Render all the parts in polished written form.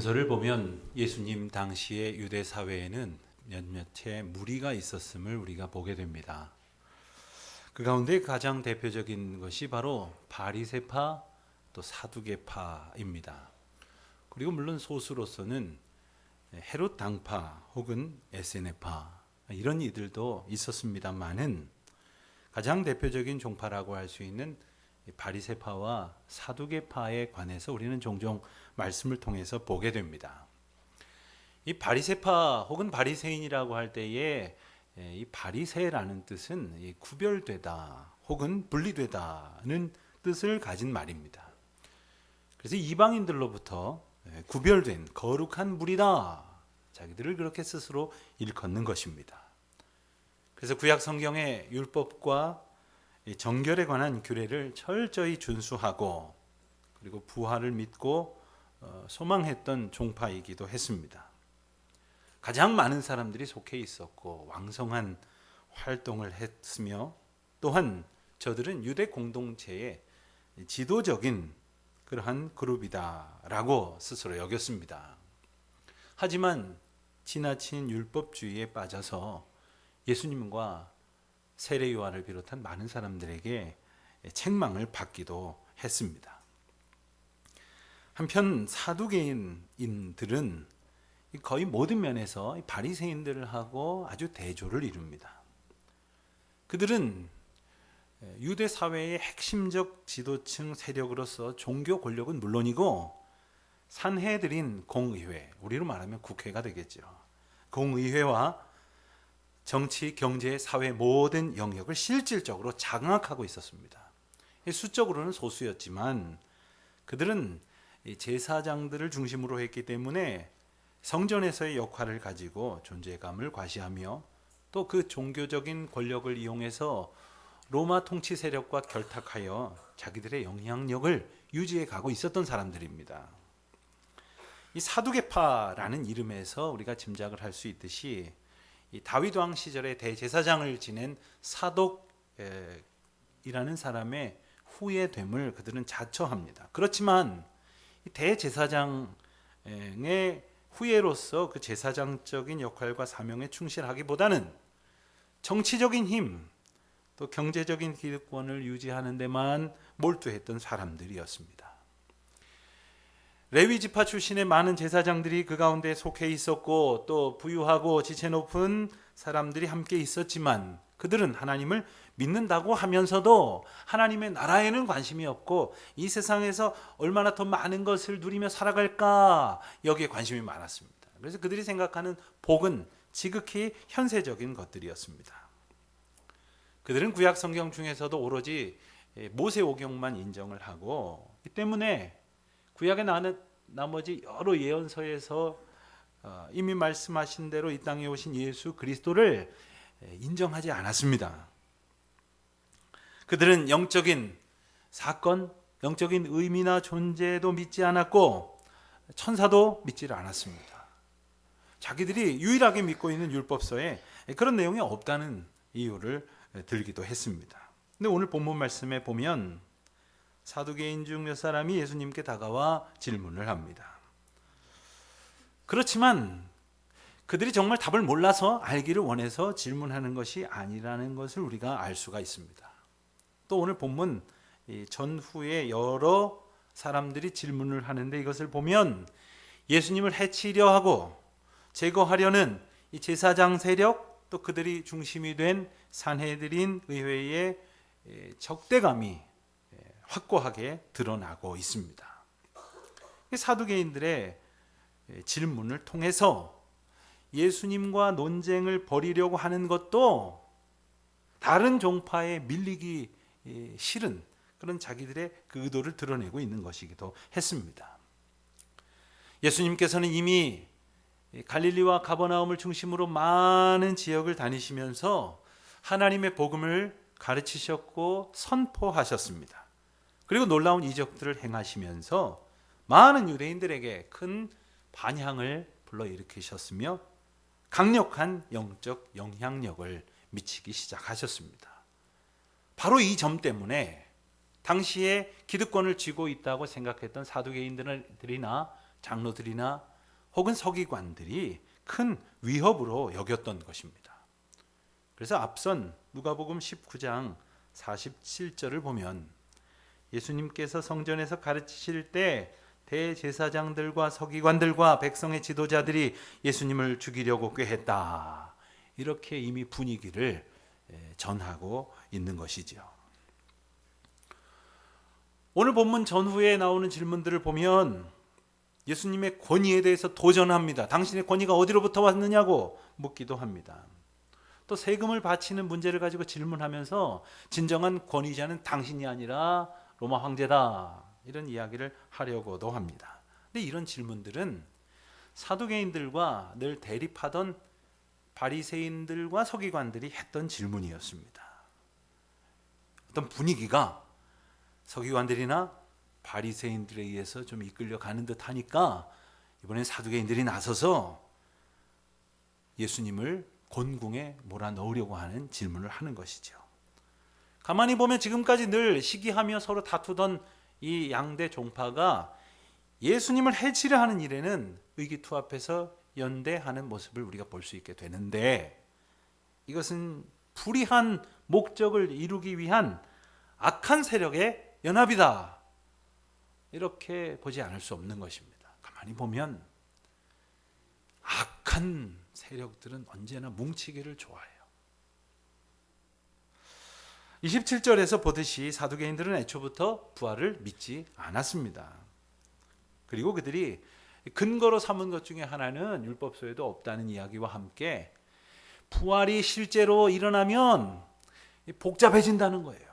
복음서를 보면 예수님 당시의 유대 사회에는 몇몇의 무리가 있었음을 우리가 보게 됩니다. 그 가운데 가장 대표적인 것이 바로 바리새파 또 사두개파입니다. 그리고 물론 소수로서는 헤롯 당파 혹은 에세네파 이런 이들도 있었습니다만은 가장 대표적인 종파라고 할 수 있는 바리새파와 사두개파에 관해서 우리는 종종 말씀을 통해서 보게 됩니다. 이 바리새파 혹은 바리새인이라고 할 때에 이 바리새라는 뜻은 구별되다 혹은 분리되다는 뜻을 가진 말입니다. 그래서 이방인들로부터 구별된 거룩한 무리다, 자기들을 그렇게 스스로 일컫는 것입니다. 그래서 구약 성경의 율법과 정결에 관한 규례를 철저히 준수하고 그리고 부활을 믿고 소망했던 종파이기도 했습니다. 가장 많은 사람들이 속해 있었고 왕성한 활동을 했으며 또한 저들은 유대 공동체의 지도적인 그러한 그룹이다라고 스스로 여겼습니다. 하지만 지나친 율법주의에 빠져서 예수님과 세례 요한을 비롯한 많은 사람들에게 책망을 받기도 했습니다. 한편 사두개인들은 거의 모든 면에서 바리새인들하고 아주 대조를 이룹니다. 그들은 유대 사회의 핵심적 지도층 세력으로서 종교 권력은 물론이고 산헤드린 공의회, 우리로 말하면 국회가 되겠죠. 공의회와 정치, 경제, 사회 모든 영역을 실질적으로 장악하고 있었습니다. 수적으로는 소수였지만 그들은 제사장들을 중심으로 했기 때문에 성전에서의 역할을 가지고 존재감을 과시하며 또 그 종교적인 권력을 이용해서 로마 통치 세력과 결탁하여 자기들의 영향력을 유지해 가고 있었던 사람들입니다. 이 사두개파라는 이름에서 우리가 짐작을 할 수 있듯이 이 다윗 왕 시절에 대제사장을 지낸 사독이라는 사람의 후예됨을 그들은 자처합니다. 그렇지만 이 대제사장의 후예로서 그 제사장적인 역할과 사명에 충실하기보다는 정치적인 힘, 또 경제적인 기득권을 유지하는 데만 몰두했던 사람들이었습니다. 레위 지파 출신의 많은 제사장들이 그 가운데 속해 있었고 또 부유하고 지체 높은 사람들이 함께 있었지만 그들은 하나님을 믿는다고 하면서도 하나님의 나라에는 관심이 없고 이 세상에서 얼마나 더 많은 것을 누리며 살아갈까 여기에 관심이 많았습니다. 그래서 그들이 생각하는 복은 지극히 현세적인 것들이었습니다. 그들은 구약 성경 중에서도 오로지 모세오경만 인정을 하고 이 때문에 구약에 나오는 나머지 여러 예언서에서 이미 말씀하신 대로 이 땅에 오신 예수 그리스도를 인정하지 않았습니다. 그들은 영적인 사건, 영적인 의미나 존재도 믿지 않았고 천사도 믿지를 않았습니다. 자기들이 유일하게 믿고 있는 율법서에 그런 내용이 없다는 이유를 들기도 했습니다. 근데 오늘 본문 말씀에 보면 사두개인 중 몇 사람이 예수님께 다가와 질문을 합니다. 그렇지만 그들이 정말 답을 몰라서 알기를 원해서 질문하는 것이 아니라는 것을 우리가 알 수가 있습니다. 또 오늘 본문 전후에 여러 사람들이 질문을 하는데 이것을 보면 예수님을 해치려 하고 제거하려는 이 제사장 세력 또 그들이 중심이 된 산헤드린 의회의 적대감이 확고하게 드러나고 있습니다. 사두개인들의 질문을 통해서 예수님과 논쟁을 벌이려고 하는 것도 다른 종파에 밀리기 싫은 그런 자기들의 그 의도를 드러내고 있는 것이기도 했습니다. 예수님께서는 이미 갈릴리와 가버나움을 중심으로 많은 지역을 다니시면서 하나님의 복음을 가르치셨고 선포하셨습니다. 그리고 놀라운 이적들을 행하시면서 많은 유대인들에게 큰 반향을 불러일으키셨으며 강력한 영적 영향력을 미치기 시작하셨습니다. 바로 이 점 때문에 당시에 기득권을 쥐고 있다고 생각했던 사두개인들이나 장로들이나 혹은 서기관들이 큰 위협으로 여겼던 것입니다. 그래서 앞선 누가복음 19장 47절을 보면 예수님께서 성전에서 가르치실 때 대제사장들과 서기관들과 백성의 지도자들이 예수님을 죽이려고 꾀했다. 이렇게 이미 분위기를 전하고 있는 것이죠. 오늘 본문 전후에 나오는 질문들을 보면 예수님의 권위에 대해서 도전합니다. 당신의 권위가 어디로부터 왔느냐고 묻기도 합니다. 또 세금을 바치는 문제를 가지고 질문하면서 진정한 권위자는 당신이 아니라 로마 황제다. 이런 이야기를 하려고도 합니다. 근데 이런 질문들은 사두개인들과 늘 대립하던 바리새인들과 서기관들이 했던 질문이었습니다. 어떤 분위기가 서기관들이나 바리새인들에 의해서 좀 이끌려 가는 듯 하니까 이번엔 사두개인들이 나서서 예수님을 곤궁에 몰아넣으려고 하는 질문을 하는 것이죠. 가만히 보면 지금까지 늘 시기하며 서로 다투던 이 양대 종파가 예수님을 해치려 하는 일에는 의기투합해서 연대하는 모습을 우리가 볼 수 있게 되는데, 이것은 불의한 목적을 이루기 위한 악한 세력의 연합이다. 이렇게 보지 않을 수 없는 것입니다. 가만히 보면 악한 세력들은 언제나 뭉치기를 좋아해요. 27절에서 보듯이 사두개인들은 애초부터 부활을 믿지 않았습니다. 그리고 그들이 근거로 삼은 것 중에 하나는 율법서에도 없다는 이야기와 함께 부활이 실제로 일어나면 복잡해진다는 거예요.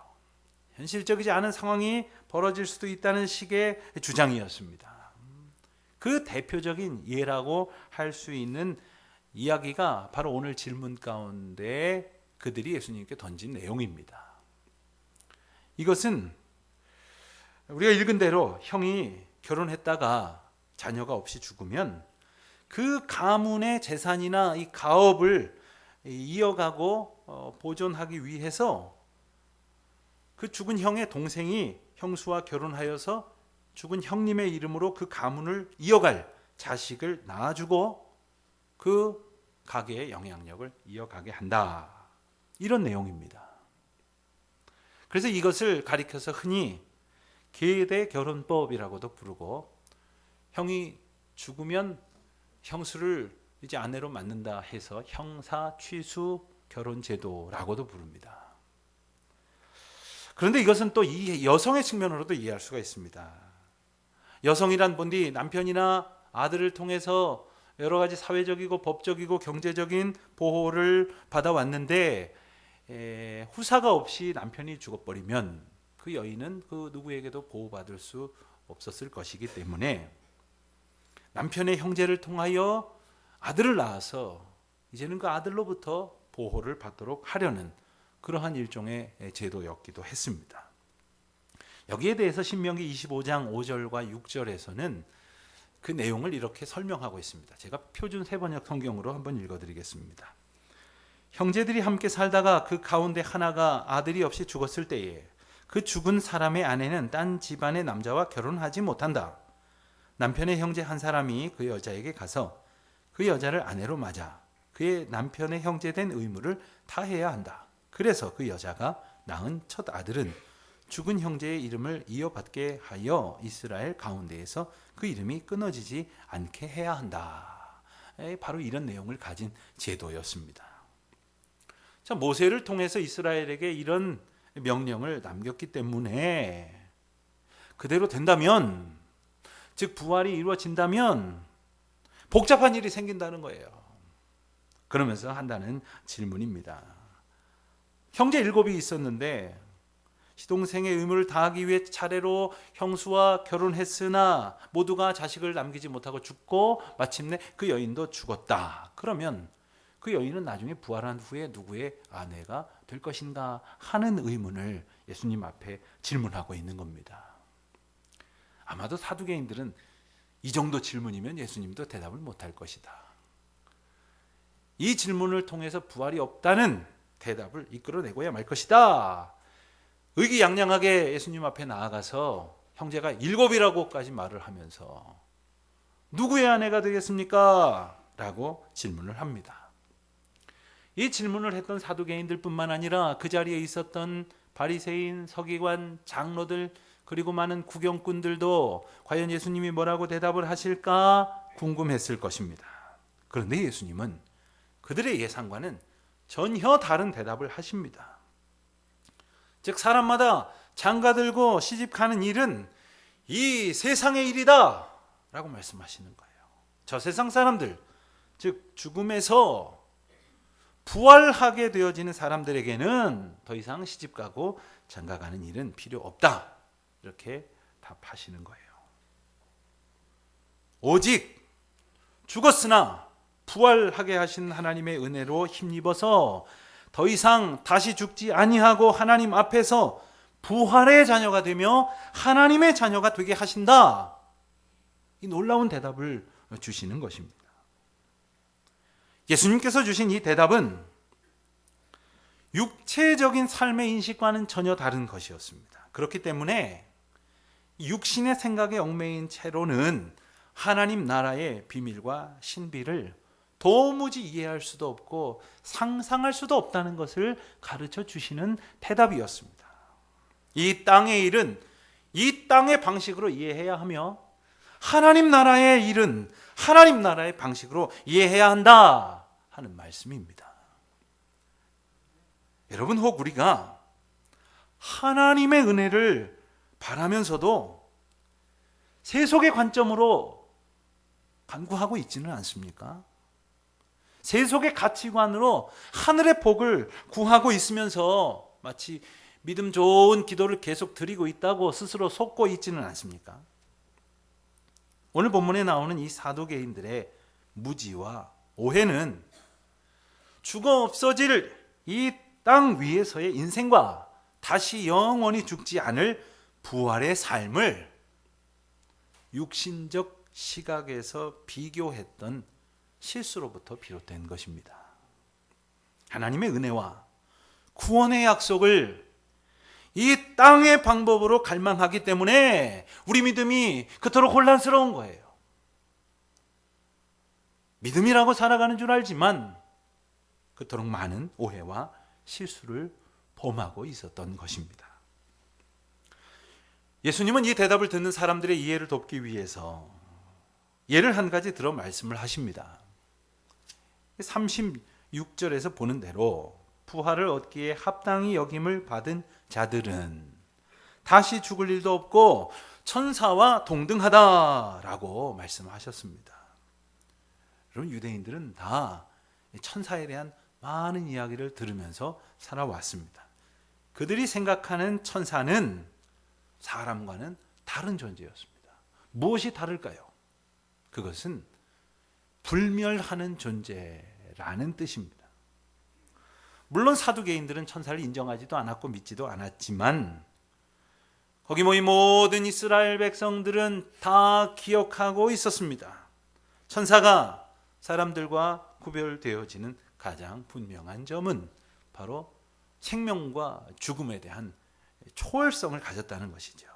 현실적이지 않은 상황이 벌어질 수도 있다는 식의 주장이었습니다. 그 대표적인 예라고 할 수 있는 이야기가 바로 오늘 질문 가운데 그들이 예수님께 던진 내용입니다. 이것은 우리가 읽은 대로 형이 결혼했다가 자녀가 없이 죽으면 그 가문의 재산이나 이 가업을 이어가고 보존하기 위해서 그 죽은 형의 동생이 형수와 결혼하여서 죽은 형님의 이름으로 그 가문을 이어갈 자식을 낳아주고 그 가게의 영향력을 이어가게 한다. 이런 내용입니다. 그래서 이것을 가리켜서 흔히 계대 결혼법이라고도 부르고, 형이 죽으면 형수를 이제 아내로 맡는다 해서 형사 취수 결혼 제도라고도 부릅니다. 그런데 이것은 또 이 여성의 측면으로도 이해할 수가 있습니다. 여성이란 본디 남편이나 아들을 통해서 여러 가지 사회적이고 법적이고 경제적인 보호를 받아왔는데 후사가 없이 남편이 죽어버리면 그 여인은 그 누구에게도 보호받을 수 없었을 것이기 때문에 남편의 형제를 통하여 아들을 낳아서 이제는 그 아들로부터 보호를 받도록 하려는 그러한 일종의 제도였기도 했습니다. 여기에 대해서 신명기 25장 5절과 6절에서는 그 내용을 이렇게 설명하고 있습니다. 제가 표준 세번역 성경으로 한번 읽어드리겠습니다. 형제들이 함께 살다가 그 가운데 하나가 아들이 없이 죽었을 때에 그 죽은 사람의 아내는 딴 집안의 남자와 결혼하지 못한다. 남편의 형제 한 사람이 그 여자에게 가서 그 여자를 아내로 맞아 그의 남편의 형제된 의무를 다해야 한다. 그래서 그 여자가 낳은 첫 아들은 죽은 형제의 이름을 이어받게 하여 이스라엘 가운데에서 그 이름이 끊어지지 않게 해야 한다. 바로 이런 내용을 가진 제도였습니다. 자, 모세를 통해서 이스라엘에게 이런 명령을 남겼기 때문에 그대로 된다면, 즉 부활이 이루어진다면 복잡한 일이 생긴다는 거예요. 그러면서 한다는 질문입니다. 형제 7이 있었는데 시동생의 의무를 다하기 위해 차례로 형수와 결혼했으나 모두가 자식을 남기지 못하고 죽고 마침내 그 여인도 죽었다. 그러면 그 여인은 나중에 부활한 후에 누구의 아내가 될 것인가 하는 의문을 예수님 앞에 질문하고 있는 겁니다. 아마도 사두개인들은 이 정도 질문이면 예수님도 대답을 못할 것이다. 이 질문을 통해서 부활이 없다는 대답을 이끌어내고야 말 것이다. 의기양양하게 예수님 앞에 나아가서 형제가 7이라고까지 말을 하면서 누구의 아내가 되겠습니까? 라고 질문을 합니다. 이 질문을 했던 사두개인들뿐만 아니라 그 자리에 있었던 바리새인, 서기관, 장로들, 그리고 많은 구경꾼들도 과연 예수님이 뭐라고 대답을 하실까 궁금했을 것입니다. 그런데 예수님은 그들의 예상과는 전혀 다른 대답을 하십니다. 즉 사람마다 장가들고 시집가는 일은 이 세상의 일이다 라고 말씀하시는 거예요. 저 세상 사람들, 즉 죽음에서 부활하게 되어지는 사람들에게는 더 이상 시집가고 장가가는 일은 필요 없다, 이렇게 답하시는 거예요. 오직 죽었으나 부활하게 하신 하나님의 은혜로 힘입어서 더 이상 다시 죽지 아니하고 하나님 앞에서 부활의 자녀가 되며 하나님의 자녀가 되게 하신다, 이 놀라운 대답을 주시는 것입니다. 예수님께서 주신 이 대답은 육체적인 삶의 인식과는 전혀 다른 것이었습니다. 그렇기 때문에 육신의 생각에 얽매인 채로는 하나님 나라의 비밀과 신비를 도무지 이해할 수도 없고 상상할 수도 없다는 것을 가르쳐 주시는 대답이었습니다. 이 땅의 일은 이 땅의 방식으로 이해해야 하며 하나님 나라의 일은 하나님 나라의 방식으로 이해해야 한다 하는 말씀입니다. 여러분, 혹 우리가 하나님의 은혜를 바라면서도 세속의 관점으로 간구하고 있지는 않습니까? 세속의 가치관으로 하늘의 복을 구하고 있으면서 마치 믿음 좋은 기도를 계속 드리고 있다고 스스로 속고 있지는 않습니까? 오늘 본문에 나오는 이 사두개인들의 무지와 오해는 죽어 없어질 이 땅 위에서의 인생과 다시 영원히 죽지 않을 부활의 삶을 육신적 시각에서 비교했던 실수로부터 비롯된 것입니다. 하나님의 은혜와 구원의 약속을 이 땅의 방법으로 갈망하기 때문에 우리 믿음이 그토록 혼란스러운 거예요. 믿음이라고 살아가는 줄 알지만 그토록 많은 오해와 실수를 범하고 있었던 것입니다. 예수님은 이 대답을 듣는 사람들의 이해를 돕기 위해서 예를 한 가지 들어 말씀을 하십니다. 36절에서 보는 대로 부활을 얻기에 합당히 여김을 받은 자들은 다시 죽을 일도 없고 천사와 동등하다라고 말씀하셨습니다. 여러분, 유대인들은 다 천사에 대한 많은 이야기를 들으면서 살아왔습니다. 그들이 생각하는 천사는 사람과는 다른 존재였습니다. 무엇이 다를까요? 그것은 불멸하는 존재라는 뜻입니다. 물론 사두개인들은 천사를 인정하지도 않았고 믿지도 않았지만 거기 모인 모든 이스라엘 백성들은 다 기억하고 있었습니다. 천사가 사람들과 구별되어지는 가장 분명한 점은 바로 생명과 죽음에 대한 초월성을 가졌다는 것이죠.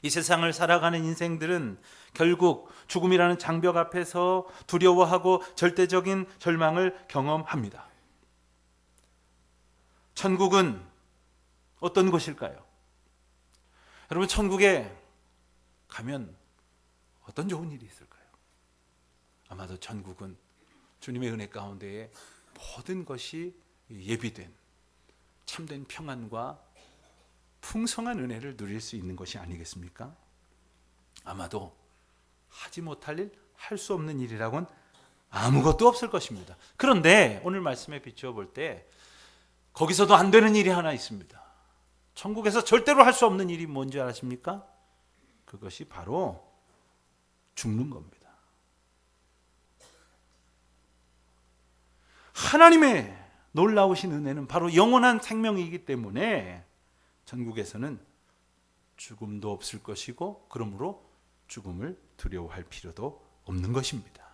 이 세상을 살아가는 인생들은 결국 죽음이라는 장벽 앞에서 두려워하고 절대적인 절망을 경험합니다. 천국은 어떤 곳일까요? 여러분, 천국에 가면 어떤 좋은 일이 있을까요? 아마도 천국은 주님의 은혜 가운데에 모든 것이 예비된 참된 평안과 풍성한 은혜를 누릴 수 있는 것이 아니겠습니까? 아마도 하지 못할 일, 할 수 없는 일이라고는 아무것도 없을 것입니다. 그런데 오늘 말씀에 비추어 볼 때 거기서도 안 되는 일이 하나 있습니다. 천국에서 절대로 할 수 없는 일이 뭔지 아십니까? 그것이 바로 죽는 겁니다. 하나님의 놀라우신 은혜는 바로 영원한 생명이기 때문에 천국에서는 죽음도 없을 것이고 그러므로 죽음을 두려워할 필요도 없는 것입니다.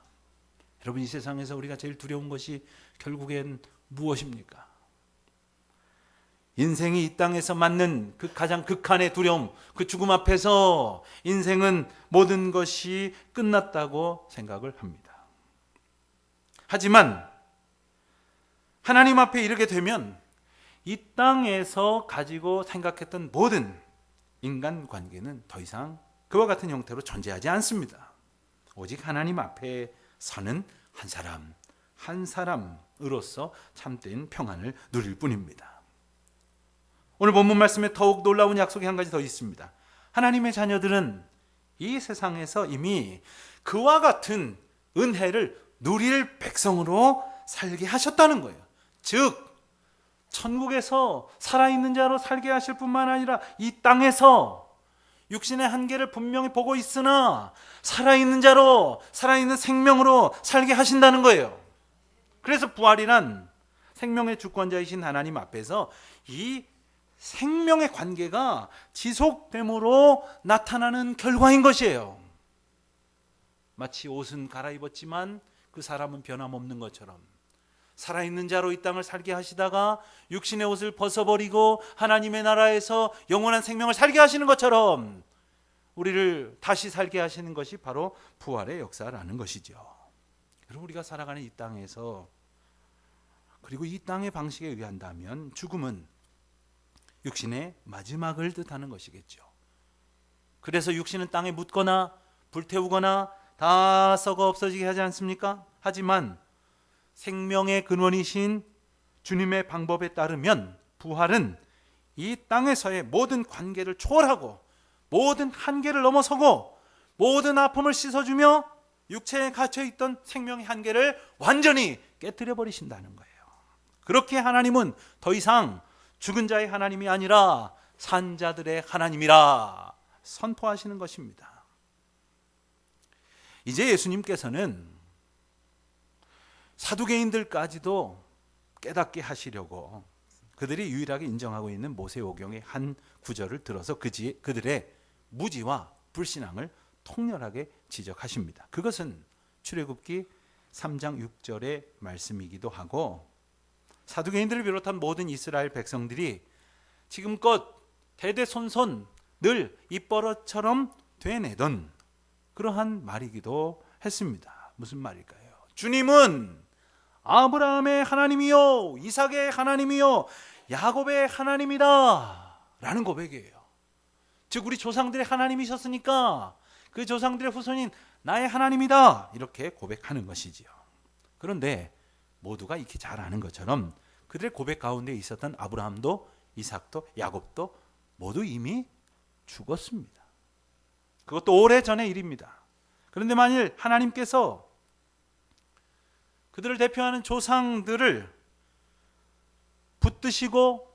여러분, 이 세상에서 우리가 제일 두려운 것이 결국엔 무엇입니까? 인생이 이 땅에서 맞는 그 가장 극한의 두려움, 그 죽음 앞에서 인생은 모든 것이 끝났다고 생각을 합니다. 하지만 하나님 앞에 이르게 되면 이 땅에서 가지고 생각했던 모든 인간관계는 더 이상 그와 같은 형태로 존재하지 않습니다. 오직 하나님 앞에 서는 한 사람 한 사람으로서 참된 평안을 누릴 뿐입니다. 오늘 본문 말씀에 더욱 놀라운 약속이 한 가지 더 있습니다. 하나님의 자녀들은 이 세상에서 이미 그와 같은 은혜를 누릴 백성으로 살게 하셨다는 거예요. 즉 천국에서 살아있는 자로 살게 하실 뿐만 아니라 이 땅에서 육신의 한계를 분명히 보고 있으나 살아있는 자로, 살아있는 생명으로 살게 하신다는 거예요. 그래서 부활이란 생명의 주권자이신 하나님 앞에서 이 생명의 관계가 지속됨으로 나타나는 결과인 것이에요. 마치 옷은 갈아입었지만 그 사람은 변함없는 것처럼 살아있는 자로 이 땅을 살게 하시다가 육신의 옷을 벗어버리고 하나님의 나라에서 영원한 생명을 살게 하시는 것처럼 우리를 다시 살게 하시는 것이 바로 부활의 역사라는 것이죠. 그리고 우리가 살아가는 이 땅에서, 그리고 이 땅의 방식에 의한다면 죽음은 육신의 마지막을 뜻하는 것이겠죠. 그래서 육신은 땅에 묻거나 불태우거나 다 썩어 없어지게 하지 않습니까? 하지만 생명의 근원이신 주님의 방법에 따르면 부활은 이 땅에서의 모든 관계를 초월하고 모든 한계를 넘어서고 모든 아픔을 씻어주며 육체에 갇혀있던 생명의 한계를 완전히 깨뜨려 버리신다는 거예요. 그렇게 하나님은 더 이상 죽은 자의 하나님이 아니라 산 자들의 하나님이라 선포하시는 것입니다. 이제 예수님께서는 사두개인들까지도 깨닫게 하시려고 그들이 유일하게 인정하고 있는 모세오경의 한 구절을 들어서 그들의 무지와 불신앙을 통렬하게 지적하십니다. 그것은 출애굽기 3장 6절의 말씀이기도 하고 사두개인들을 비롯한 모든 이스라엘 백성들이 지금껏 대대손손 늘 입버릇처럼 되뇌던 그러한 말이기도 했습니다. 무슨 말일까요? 주님은 아브라함의 하나님이요 이삭의 하나님이요 야곱의 하나님이다 라는 고백이에요. 즉 우리 조상들의 하나님이셨으니까 그 조상들의 후손인 나의 하나님이다 이렇게 고백하는 것이지요. 그런데 모두가 익히 잘 아는 것처럼 그들의 고백 가운데 있었던 아브라함도 이삭도 야곱도 모두 이미 죽었습니다. 그것도 오래전의 일입니다. 그런데 만일 하나님께서 그들을 대표하는 조상들을 붙드시고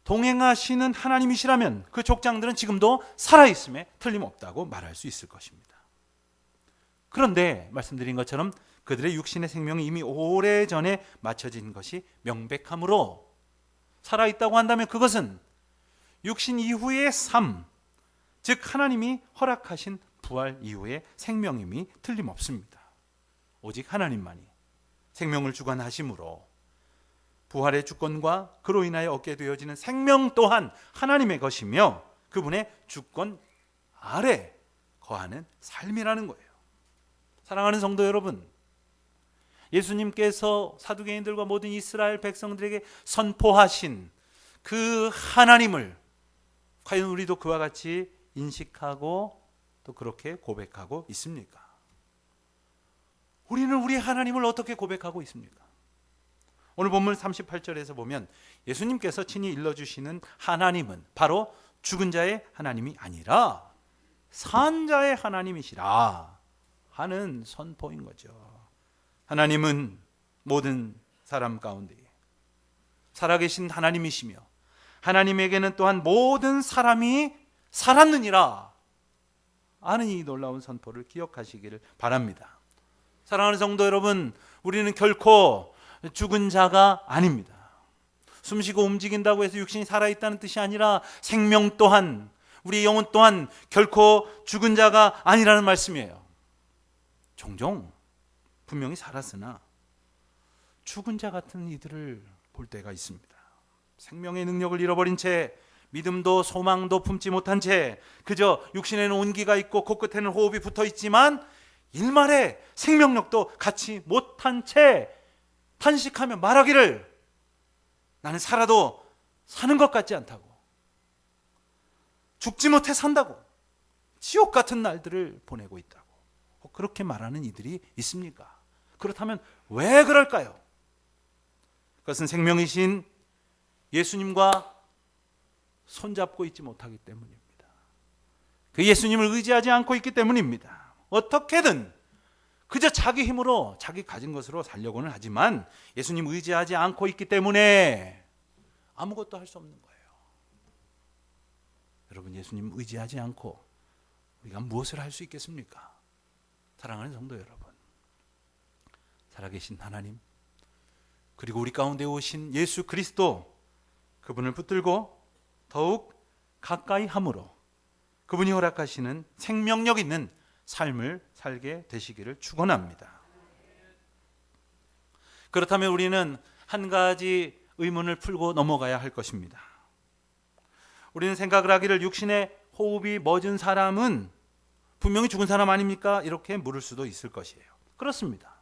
동행하시는 하나님이시라면 그 족장들은 지금도 살아있음에 틀림없다고 말할 수 있을 것입니다. 그런데 말씀드린 것처럼 그들의 육신의 생명이 이미 오래전에 맞춰진 것이 명백하므로 살아있다고 한다면 그것은 육신 이후의 삶, 즉 하나님이 허락하신 부활 이후의 생명임이 틀림없습니다. 오직 하나님만이 생명을 주관하심으로 부활의 주권과 그로 인하여 얻게 되어지는 생명 또한 하나님의 것이며 그분의 주권 아래 거하는 삶이라는 거예요. 사랑하는 성도 여러분, 예수님께서 사두개인들과 모든 이스라엘 백성들에게 선포하신 그 하나님을 과연 우리도 그와 같이 인식하고 또 그렇게 고백하고 있습니까? 우리는 우리 하나님을 어떻게 고백하고 있습니까? 오늘 본문 38절에서 보면 예수님께서 친히 일러주시는 하나님은 바로 죽은 자의 하나님이 아니라 산 자의 하나님이시라 하는 선포인 거죠. 하나님은 모든 사람 가운데 살아계신 하나님이시며 하나님에게는 또한 모든 사람이 살았느니라 하는 이 놀라운 선포를 기억하시기를 바랍니다. 사랑하는 성도 여러분, 우리는 결코 죽은 자가 아닙니다. 숨쉬고 움직인다고 해서 육신이 살아있다는 뜻이 아니라 생명 또한 우리 영혼 또한 결코 죽은 자가 아니라는 말씀이에요. 종종 분명히 살았으나 죽은 자 같은 이들을 볼 때가 있습니다. 생명의 능력을 잃어버린 채, 믿음도 소망도 품지 못한 채, 그저 육신에는 온기가 있고 코끝에는 호흡이 붙어 있지만 일말의 생명력도 갖지 못한 채 탄식하며 말하기를 나는 살아도 사는 것 같지 않다고, 죽지 못해 산다고, 지옥 같은 날들을 보내고 있다고 그렇게 말하는 이들이 있습니까? 그렇다면 왜 그럴까요? 그것은 생명이신 예수님과 손잡고 있지 못하기 때문입니다. 그 예수님을 의지하지 않고 있기 때문입니다. 어떻게든 그저 자기 힘으로 자기 가진 것으로 살려고는 하지만 예수님 의지하지 않고 있기 때문에 아무것도 할 수 없는 거예요. 여러분, 예수님 의지하지 않고 우리가 무엇을 할 수 있겠습니까? 사랑하는 성도 여러분, 살아계신 하나님, 그리고 우리 가운데 오신 예수 그리스도, 그분을 붙들고 더욱 가까이 함으로 그분이 허락하시는 생명력 있는 삶을 살게 되시기를 축원합니다. 그렇다면 우리는 한 가지 의문을 풀고 넘어가야 할 것입니다. 우리는 생각을 하기를 육신의 호흡이 멎은 사람은 분명히 죽은 사람 아닙니까? 이렇게 물을 수도 있을 것이에요. 그렇습니다.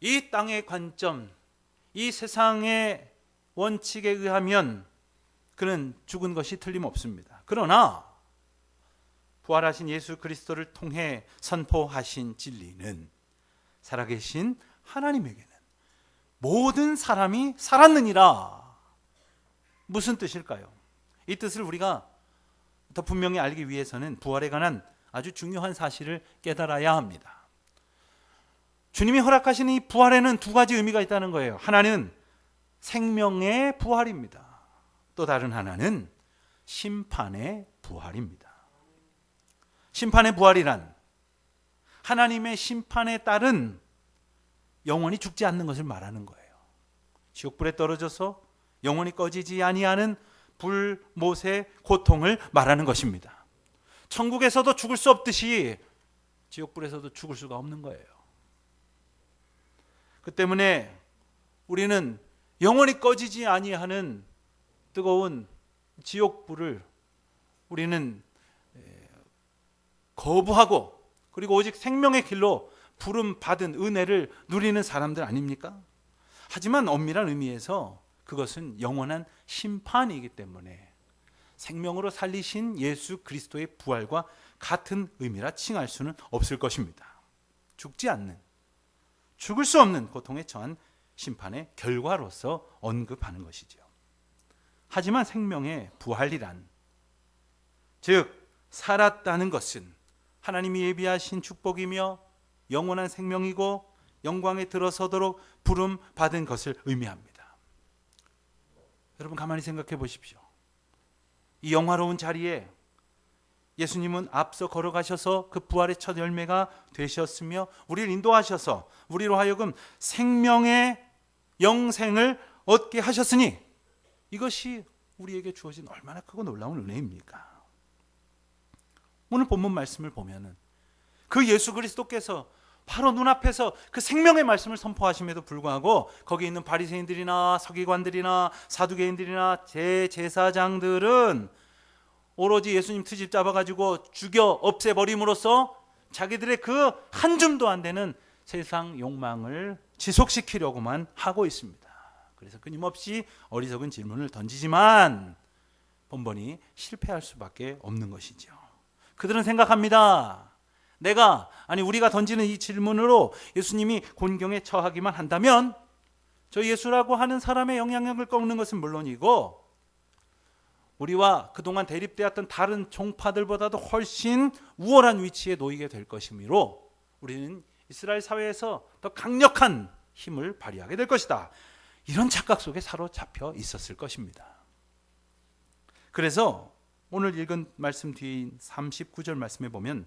이 땅의 관점, 이 세상의 원칙에 의하면 그는 죽은 것이 틀림없습니다. 그러나 부활하신 예수 그리스도를 통해 선포하신 진리는 살아계신 하나님에게는 모든 사람이 살았느니라. 무슨 뜻일까요? 이 뜻을 우리가 더 분명히 알기 위해서는 부활에 관한 아주 중요한 사실을 깨달아야 합니다. 주님이 허락하신 이 부활에는 두 가지 의미가 있다는 거예요. 하나는 생명의 부활입니다. 또 다른 하나는 심판의 부활입니다. 심판의 부활이란 하나님의 심판에 따른 영원히 죽지 않는 것을 말하는 거예요. 지옥불에 떨어져서 영원히 꺼지지 아니하는 불못의 고통을 말하는 것입니다. 천국에서도 죽을 수 없듯이 지옥불에서도 죽을 수가 없는 거예요. 그 때문에 우리는 영원히 꺼지지 아니하는 뜨거운 지옥불을 우리는 거부하고 그리고 오직 생명의 길로 부름 받은 은혜를 누리는 사람들 아닙니까? 하지만 엄밀한 의미에서 그것은 영원한 심판이기 때문에 생명으로 살리신 예수 그리스도의 부활과 같은 의미라 칭할 수는 없을 것입니다. 죽지 않는, 죽을 수 없는 고통에 처한 심판의 결과로서 언급하는 것이죠. 하지만 생명의 부활이란, 즉 살았다는 것은 하나님이 예비하신 축복이며 영원한 생명이고 영광에 들어서도록 부름 받은 것을 의미합니다. 여러분, 가만히 생각해 보십시오. 이 영화로운 자리에 예수님은 앞서 걸어가셔서 그 부활의 첫 열매가 되셨으며 우리를 인도하셔서 우리로 하여금 생명의 영생을 얻게 하셨으니 이것이 우리에게 주어진 얼마나 크고 놀라운 은혜입니까? 오늘 본문 말씀을 보면은 그 예수 그리스도께서 바로 눈앞에서 그 생명의 말씀을 선포하심에도 불구하고 거기 있는 바리새인들이나 서기관들이나 사두개인들이나 제사장들은 오로지 예수님 트집 잡아가지고 죽여 없애버림으로써 자기들의 그 한 줌도 안 되는 세상 욕망을 지속시키려고만 하고 있습니다. 그래서 끊임없이 어리석은 질문을 던지지만 번번이 실패할 수밖에 없는 것이죠. 그들은 생각합니다. 우리가 던지는 이 질문으로 예수님이 곤경에 처하기만 한다면 저 예수라고 하는 사람의 영향력을 꺾는 것은 물론이고 우리와 그동안 대립되었던 다른 종파들보다도 훨씬 우월한 위치에 놓이게 될 것이므로 우리는 이스라엘 사회에서 더 강력한 힘을 발휘하게 될 것이다. 이런 착각 속에 사로잡혀 있었을 것입니다. 그래서 오늘 읽은 말씀 뒤인 39절 말씀에 보면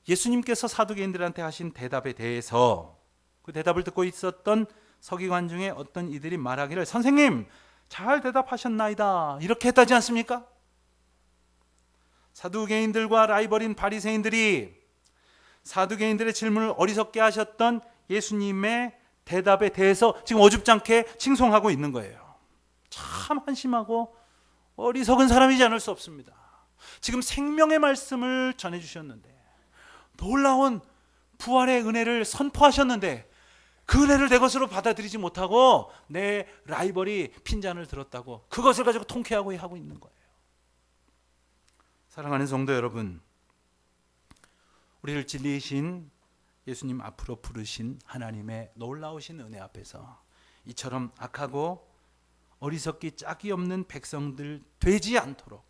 예수님께서 사두개인들한테 하신 대답에 대해서 그 대답을 듣고 있었던 서기관 중에 어떤 이들이 말하기를 선생님 잘 대답하셨나이다 이렇게 했다지 않습니까? 사두개인들과 라이벌인 바리새인들이 사두개인들의 질문을 어리석게 하셨던 예수님의 대답에 대해서 지금 어줍지 않게 칭송하고 있는 거예요. 참 한심하고 어리석은 사람이지 않을 수 없습니다. 지금 생명의 말씀을 전해주셨는데, 놀라운 부활의 은혜를 선포하셨는데 그 은혜를 내 것으로 받아들이지 못하고 내 라이벌이 핀잔을 들었다고 그것을 가지고 통쾌하고 하고 있는 거예요. 사랑하는 성도 여러분, 우리를 진리이신 예수님 앞으로 부르신 하나님의 놀라우신 은혜 앞에서 이처럼 악하고 어리석기 짝이 없는 백성들 되지 않도록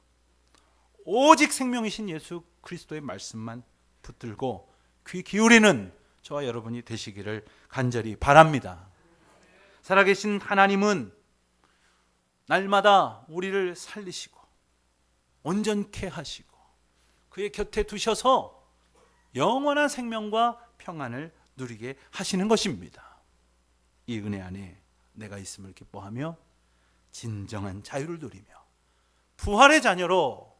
오직 생명이신 예수 그리스도의 말씀만 붙들고 귀 기울이는 저와 여러분이 되시기를 간절히 바랍니다. 살아계신 하나님은 날마다 우리를 살리시고 온전케 하시고 그의 곁에 두셔서 영원한 생명과 평안을 누리게 하시는 것입니다. 이 은혜 안에 내가 있음을 기뻐하며 진정한 자유를 누리며 부활의 자녀로,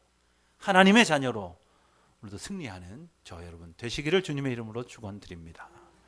하나님의 자녀로 우리도 승리하는 저와 여러분 되시기를 주님의 이름으로 축원드립니다.